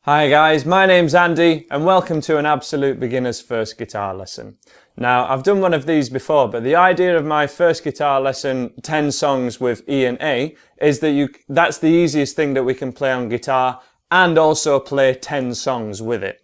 Hi guys, my name's Andy and welcome to an absolute beginner's first guitar lesson. Now I've done one of these before, but the idea of my first guitar lesson, 10 songs with E and A, is that that's the easiest thing that we can play on guitar and also play 10 songs with it.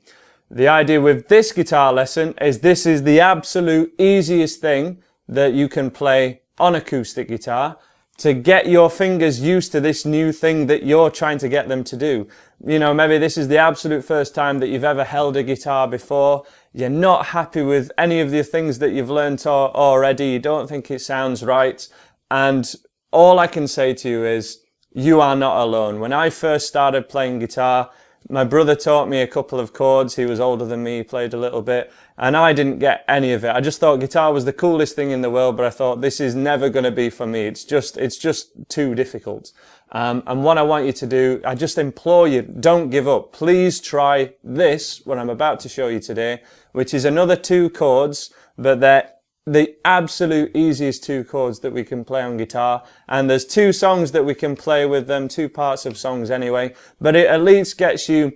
The idea with this guitar lesson is this is the absolute easiest thing that you can play on acoustic guitar to get your fingers used to this new thing that you're trying to get them to do. You know, maybe this is the absolute first time that you've ever held a guitar before. You're not happy with any of the things that you've learnt already. You don't think it sounds right. And all I can say to you is, you are not alone. When I first started playing guitar, my brother taught me a couple of chords. He was older than me, he played a little bit, and I didn't get any of it. I just thought guitar was the coolest thing in the world, but I thought this is never going to be for me. It's just too difficult. And what I want you to do, I just implore you, don't give up. Please try this, what I'm about to show you today, which is another 2 chords, but they're the absolute easiest 2 chords that we can play on guitar, and there's 2 songs that we can play with them, 2 parts of songs anyway, but it at least gets you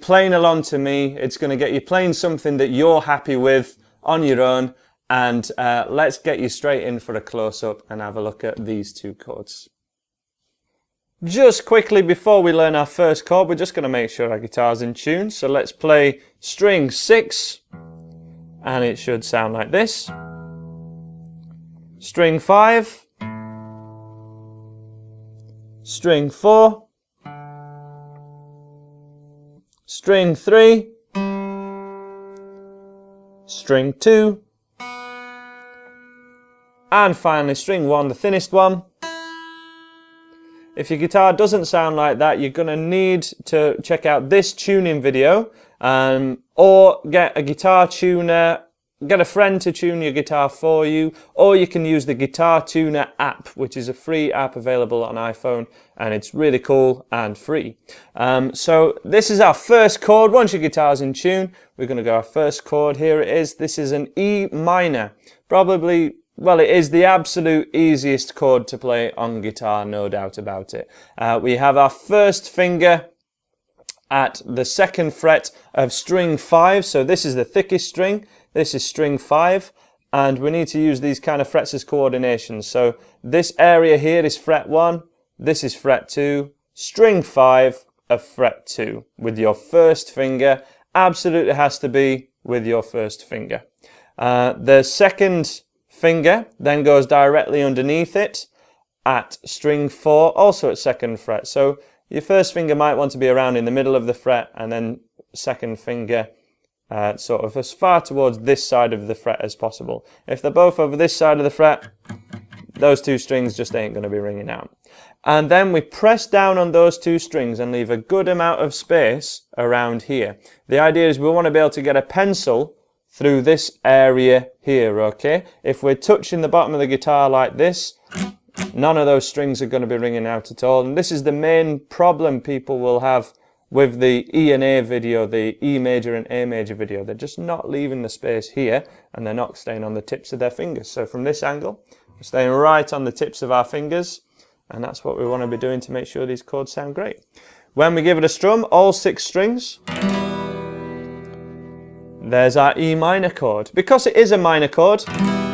playing along to me. It's going to get you playing something that you're happy with on your own, and let's get you straight in for a close-up and have a look at these 2 chords. Just quickly before we learn our first chord, we're just going to make sure our guitar's in tune, so let's play string 6. And it should sound like this. String 5, string 4, string 3, string 2, and finally string 1, the thinnest one. If your guitar doesn't sound like that, you're going to need to check out this tuning video, or get a guitar tuner, get a friend to tune your guitar for you, or you can use the Guitar Tuner app, which is a free app available on iPhone, and it's really cool and free. So this is our first chord. Once your guitar's in tune, we're going to go our first chord. Here it is. This is an E minor. Probably, well, it is the absolute easiest chord to play on guitar, no doubt about it. We have our first finger at the 2nd fret of string 5, so this is the thickest string, this is string 5, and we need to use these kind of frets as coordination. So this area here is fret 1, this is fret 2, string 5 of fret 2 with your first finger. Absolutely has to be with your first finger. The 2nd finger then goes directly underneath it at string 4, also at 2nd fret. So your first finger might want to be around in the middle of the fret, and then 2nd finger sort of as far towards this side of the fret as possible. If they're both over this side of the fret, those 2 strings just ain't going to be ringing out. And then we press down on those 2 strings and leave a good amount of space around here. The idea is we want to be able to get a pencil through this area here, okay? If we're touching the bottom of the guitar like this, none of those strings are going to be ringing out at all. And this is the main problem people will have with the E and A video, the E major and A major video. They're just not leaving the space here, and they're not staying on the tips of their fingers. So from this angle, we're staying right on the tips of our fingers, and that's what we want to be doing to make sure these chords sound great. When we give it a strum, all 6 strings, there's our E minor chord. Because it is a minor chord,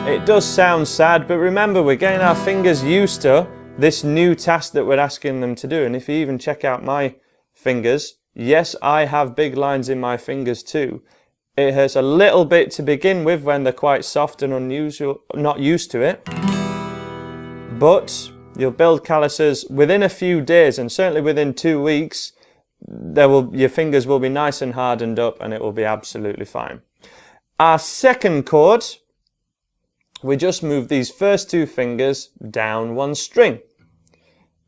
it does sound sad, but remember, we're getting our fingers used to this new task that we're asking them to do. And if you even check out my fingers, yes, I have big lines in my fingers too. It hurts a little bit to begin with when they're quite soft and unusual, not used to it. But you'll build calluses within a few days, and certainly within 2 weeks, your fingers will be nice and hardened up, and it will be absolutely fine. Our 2nd chord, we just move these first 2 fingers down 1 string.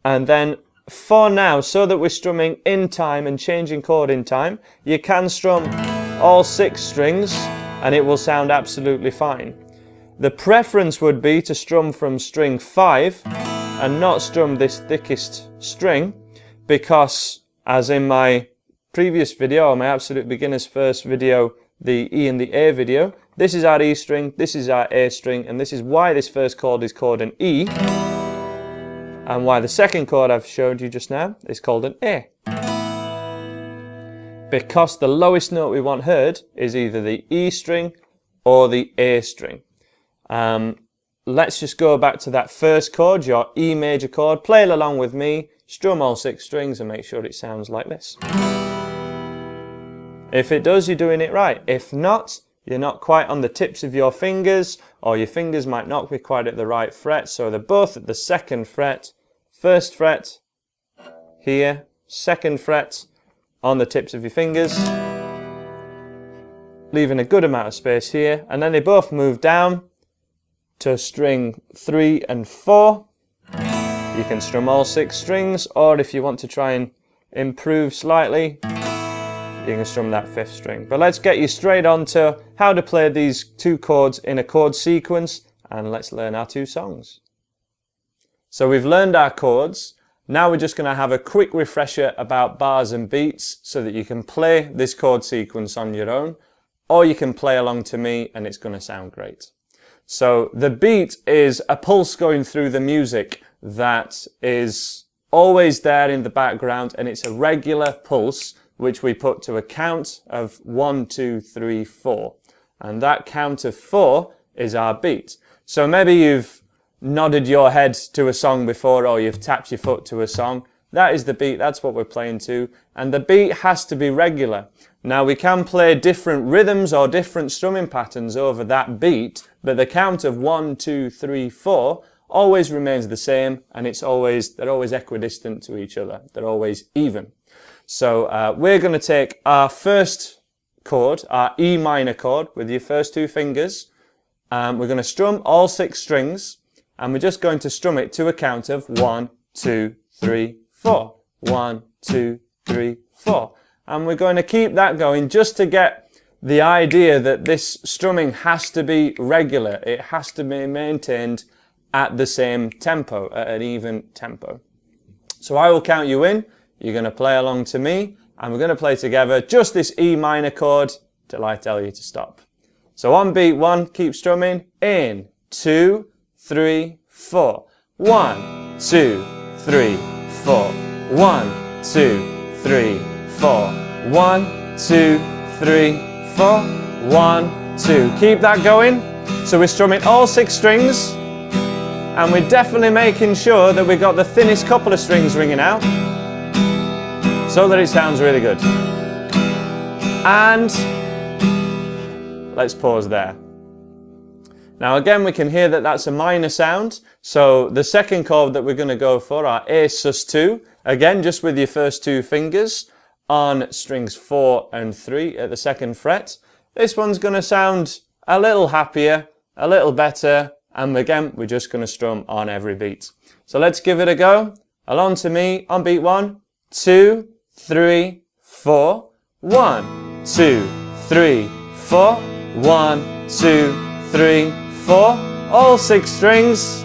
And then for now, so that we're strumming in time and changing chord in time, you can strum all 6 strings and it will sound absolutely fine. The preference would be to strum from string 5 and not strum this thickest string, because as in my previous video, or my absolute beginner's first video, the E and the A video, this is our E string, this is our A string, and this is why this first chord is called an E. and why the second chord I've showed you just now is called an A. because the lowest note we want heard is either the E string or the A string. Let's just go back to that first chord, your E major chord. Play it along with me, strum all 6 strings and make sure it sounds like this. If it does, you're doing it right. If not, you're not quite on the tips of your fingers, or your fingers might not be quite at the right fret. So they're both at the 2nd fret, 1st fret here, 2nd fret on the tips of your fingers, leaving a good amount of space here, and then they both move down to string 3 and 4. You can strum all 6 strings, or if you want to try and improve slightly, you can strum that 5th string. But let's get you straight on to how to play these 2 chords in a chord sequence, and let's learn our 2 songs. So we've learned our chords. Now we're just going to have a quick refresher about bars and beats so that you can play this chord sequence on your own, or you can play along to me and it's going to sound great. So the beat is a pulse going through the music that is always there in the background, and it's a regular pulse which we put to a count of 1, 2, 3, 4. And that count of 4 is our beat. So maybe you've nodded your head to a song before, or you've tapped your foot to a song. That is the beat, that's what we're playing to. And the beat has to be regular. Now we can play different rhythms or different strumming patterns over that beat, but the count of 1, 2, 3, 4 always remains the same, and they're always equidistant to each other. They're always even. So we're going to take our first chord, our E minor chord, with your first 2 fingers. We're going to strum all 6 strings, and we're just going to strum it to a count of 1, 2, 3, 4. 1, 2, 3, 4. And we're going to keep that going just to get the idea that this strumming has to be regular. It has to be maintained at the same tempo, at an even tempo. So I will count you in. You're going to play along to me, and we're going to play together just this E minor chord till I tell you to stop. So on beat 1, keep strumming. In, 2, 3, 4. 1, 2, 3, 4. 1, 2, 3, 4. 1, 2, 3, 4. 1, 2. Keep that going. So we're strumming all 6 strings, and we're definitely making sure that we got the thinnest couple of strings ringing out, so that it sounds really good. And let's pause there. Now again, we can hear that that's a minor sound. So the second chord that we're going to go for, our A sus2, again, just with your first 2 fingers on strings 4 and 3 at the 2nd fret. This one's going to sound a little happier, a little better, and again, we're just going to strum on every beat. So let's give it a go. Along to me on beat 1, 2, 3, 4. 1, 2, 3, 4. 1, 2, 3, 4. All 6 strings.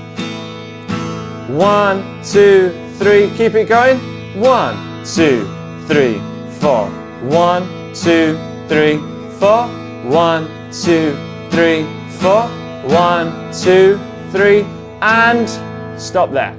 1, 2, 3. Keep it going. 1, 2, 3, 4. 1, 2, 3, 4. 1, 2, 3, 4. 1, 2, 3, and stop there.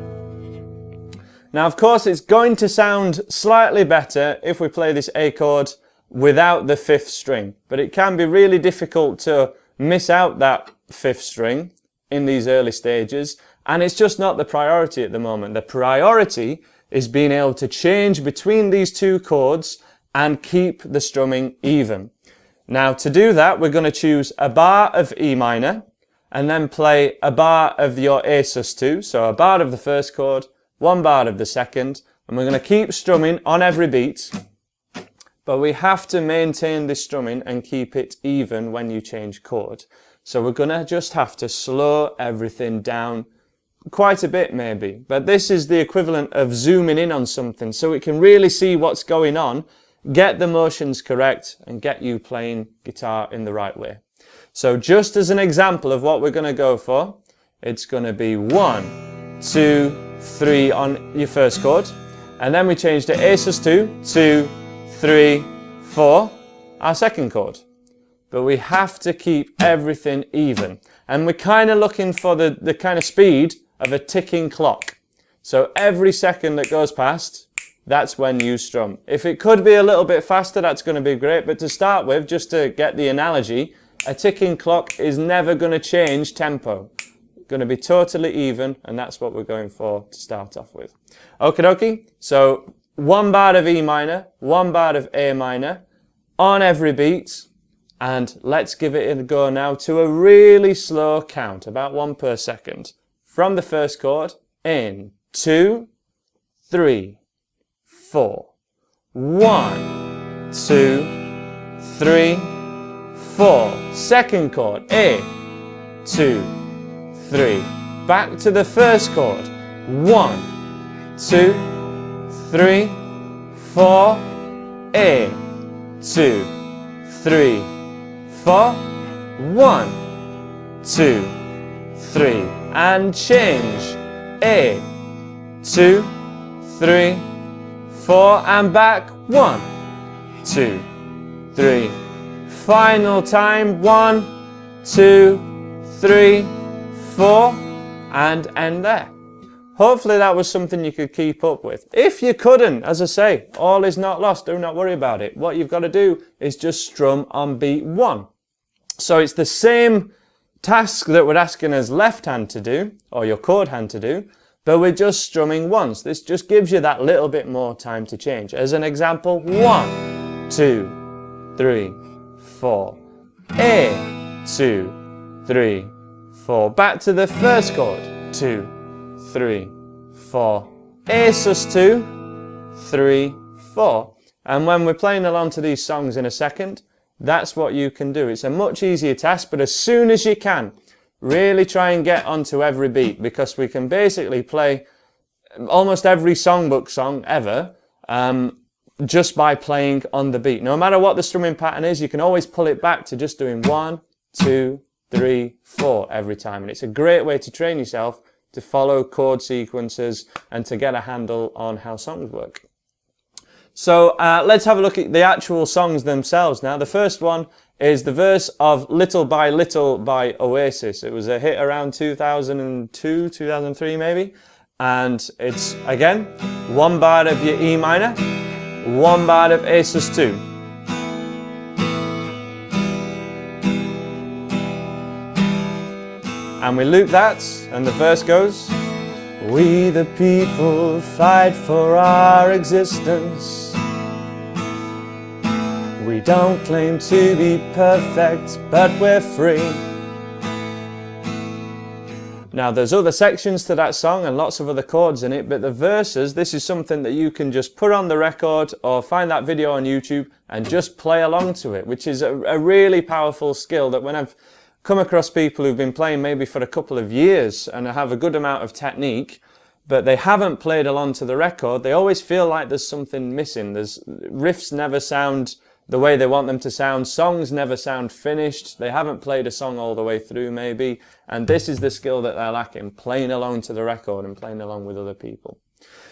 Now, of course, it's going to sound slightly better if we play this A chord without the 5th string, but it can be really difficult to miss out that 5th string in these early stages, and it's just not the priority at the moment. The priority is being able to change between these 2 chords and keep the strumming even. Now, to do that, we're going to choose a bar of E minor, and then play a bar of your A sus2, so a bar of the first chord, 1 bar of the second, and we're going to keep strumming on every beat, but we have to maintain this strumming and keep it even when you change chord. So we're going to just have to slow everything down quite a bit maybe, but this is the equivalent of zooming in on something so we can really see what's going on, get the motions correct, and get you playing guitar in the right way. So just as an example of what we're going to go for, it's going to be 1, 2, 3 on your first chord, and then we change to A sus2, 2, 3, 4, our second chord. But we have to keep everything even, and we're kind of looking for the kind of speed of a ticking clock. So every second that goes past, that's when you strum. If it could be a little bit faster, that's going to be great. But to start with, just to get the analogy, a ticking clock is never going to change tempo. Going to be totally even, and that's what we're going for to start off with. Okie dokie. So 1 bar of E minor, 1 bar of A minor on every beat. And let's give it a go now to a really slow count, about 1 per second. From the first chord, in 2, 3, 4. 1, 2, 3, 4. Second chord, A, 2, 3. Back to the first chord. 1, 2, 3, 4. A, 2, 3, 4. 1, 2, 3. And change. A, 2, 3, 4. And back. 1, 2, 3. Final time. 1, 2, 3, 4. And end there. Hopefully that was something you could keep up with. If you couldn't, as I say, all is not lost. Do not worry about it. What you've got to do is just strum on beat 1. So it's the same task that we're asking us left hand to do, or your chord hand to do, but we're just strumming once. This just gives you that little bit more time to change. As an example, 1, 2, 3, 4. A, 2, 3, 4. Back to the first chord. 2, 3, 4. A sus 2, 3, 4. And when we're playing along to these songs in a second, that's what you can do. It's a much easier task, but as soon as you can, really try and get onto every beat, because we can basically play almost every songbook song ever just by playing on the beat. No matter what the strumming pattern is, you can always pull it back to just doing 1, 2, 3, 4 every time. And it's a great way to train yourself to follow chord sequences and to get a handle on how songs work. So let's have a look at the actual songs themselves now. The first one is the verse of Little by Little by Oasis. It was a hit around 2002, 2003 maybe. And it's, again, 1 bar of your E minor, 1 bar of A sus 2. And we loop that, and the verse goes, we the people fight for our existence. We don't claim to be perfect, but we're free. Now there's other sections to that song and lots of other chords in it, but the verses, this is something that you can just put on the record or find that video on YouTube and just play along to it, which is a really powerful skill that when I've come across people who've been playing maybe for a couple of years and have a good amount of technique, but they haven't played along to the record, they always feel like there's something missing. Riffs never sound the way they want them to sound, songs never sound finished, they haven't played a song all the way through maybe, and this is the skill that they're lacking, playing along to the record and playing along with other people.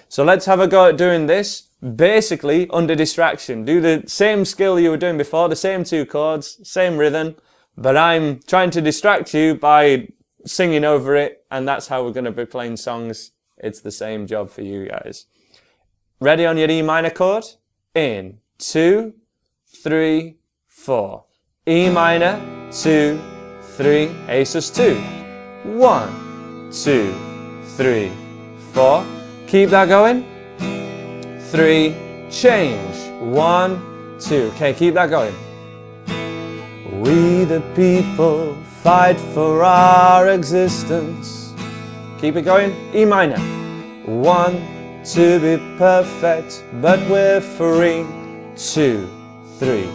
So let's have a go at doing this, basically under distraction. Do the same skill you were doing before, the same 2 chords, same rhythm, but I'm trying to distract you by singing over it, and that's how we're going to be playing songs. It's the same job for you guys. Ready on your E minor chord? In 2, 3, 4. E minor, 2, 3, A sus 2. 1, 2, 3, 4. Keep that going. 3, change. 1, 2. Okay, keep that going. We the people fight for our existence. Keep it going. E minor. 1, to be perfect, but we're free. 2, 3.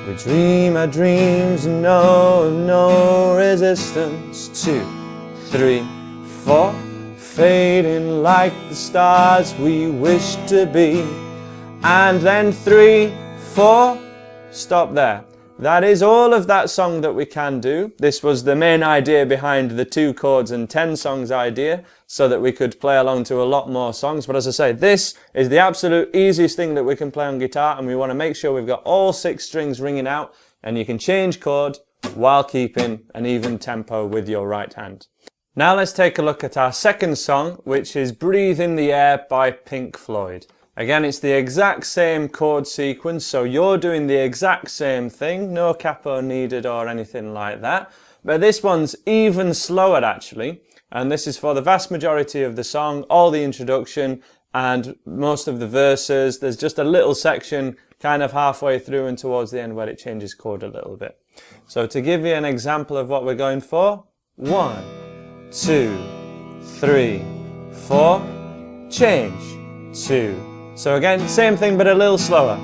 We dream our dreams and know no resistance. 2, 3, 4. Fading like the stars we wish to be. And then 3, 4. Stop there. That is all of that song that we can do. This was the main idea behind the 2 chords and 10 songs idea, so that we could play along to a lot more songs. But as I say, this is the absolute easiest thing that we can play on guitar, and we want to make sure we've got all 6 strings ringing out, and you can change chord while keeping an even tempo with your right hand. Now let's take a look at our second song, which is Breathe in the Air by Pink Floyd. Again, it's the exact same chord sequence, so you're doing the exact same thing, no capo needed or anything like that. But this one's even slower actually, and this is for the vast majority of the song, all the introduction and most of the verses. There's just a little section kind of halfway through and towards the end where it changes chord a little bit. So to give you an example of what we're going for, 1, 2, 3, 4, change, 2. So again, same thing but a little slower.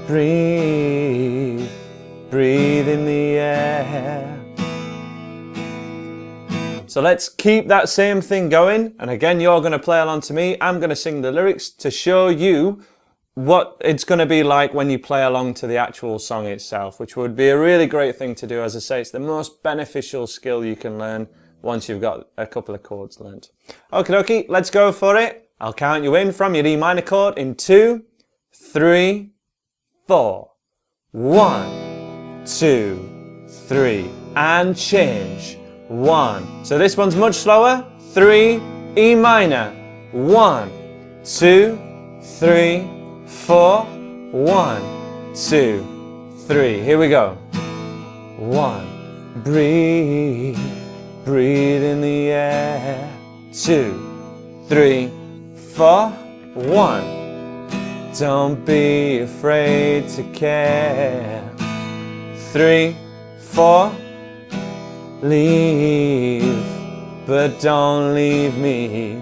Breathe, breathe in the air. So let's keep that same thing going. And again, you're going to play along to me. I'm going to sing the lyrics to show you what it's going to be like when you play along to the actual song itself, which would be a really great thing to do. As I say, it's the most beneficial skill you can learn once you've got a couple of chords learned. Okie dokie, let's go for it. I'll count you in from your E minor chord in 2, 3, 4. 1, 2, 3, and change. 1. So this one's much slower. 3, E minor. 1, 2, 3, 4. 1, 2, 3. Here we go. 1. Breathe, breathe in the air. 2, 3, 4. 1. Don't be afraid to care. 3, 4. Leave, but don't leave me.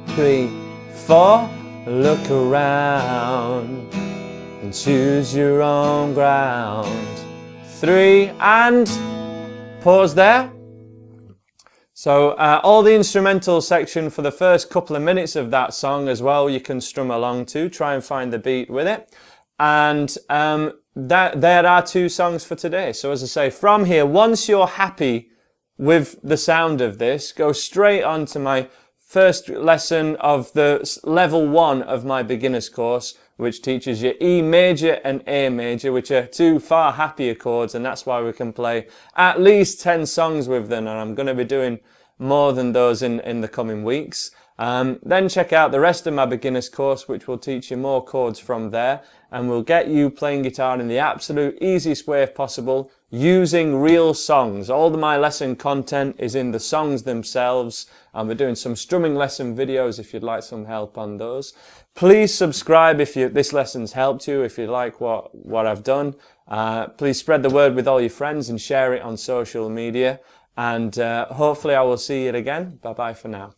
3, 4. Look around and choose your own ground. 3, and pause there. So all the instrumental section for the first couple of minutes of that song as well, you can strum along to, try and find the beat with it. And there are 2 songs for today. So as I say, from here, once you're happy with the sound of this, go straight on to my first lesson of the level 1 of my beginner's course, which teaches you E major and A major, which are 2 far happier chords, and that's why we can play at least 10 songs with them, and I'm going to be doing more than those in the coming weeks. Then check out the rest of my beginner's course, which will teach you more chords from there, and will get you playing guitar in the absolute easiest way possible, using real songs. All of my lesson content is in the songs themselves, and we're doing some strumming lesson videos if you'd like some help on those. Please subscribe if this lesson's helped you, if you like what I've done. Please spread the word with all your friends and share it on social media, and hopefully I will see you again. Bye bye for now.